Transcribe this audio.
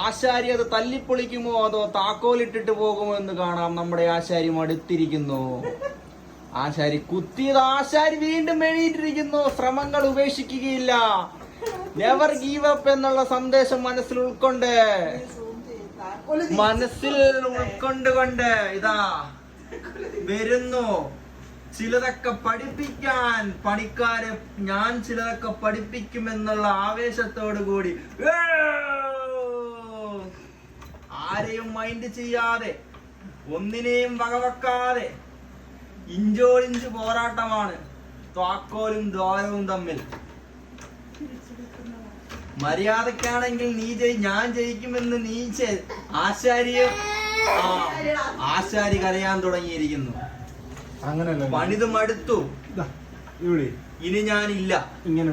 ആശാരി അത് തല്ലിപ്പൊളിക്കുമോ അതോ താക്കോലിട്ടിട്ട് പോകുമോ എന്ന് കാണാം. നമ്മുടെ ആശാരി മടുത്തിരിക്കുന്നു. ആശാരി കുത്തിയത്. ആശാരി വീണ്ടും എഴുതിയിട്ടിരിക്കുന്നു. ശ്രമങ്ങൾ ഉപേക്ഷിക്കുകയില്ല. നെവർ ഗീവ് അപ്പ് എന്നുള്ള സന്ദേശം മനസ്സിൽ ഉൾക്കൊണ്ട് ഇതാ വരുന്നു. ചിലതൊക്കെ പഠിപ്പിക്കാൻ പണിക്കാരെ ഞാൻ ചിലതൊക്കെ പഠിപ്പിക്കുമെന്നുള്ള ആവേശത്തോടു കൂടി ആരെയും മൈൻഡ് ചെയ്യാതെ ഒന്നിനെയും വകവെക്കാതെ ഇഞ്ചോടിഞ്ച് പോരാട്ടമാണ് താക്കോലും ദ്വാരവും തമ്മിൽ. മര്യാദക്കാണെങ്കിൽ ഞാൻ ജയിക്കുമെന്ന് ആശാരി കരയാൻ തുടങ്ങിയിരിക്കുന്നു. അങ്ങനല്ല, പണിത് മടുത്തു. ഇനി ഞാനില്ല. ഇങ്ങനെ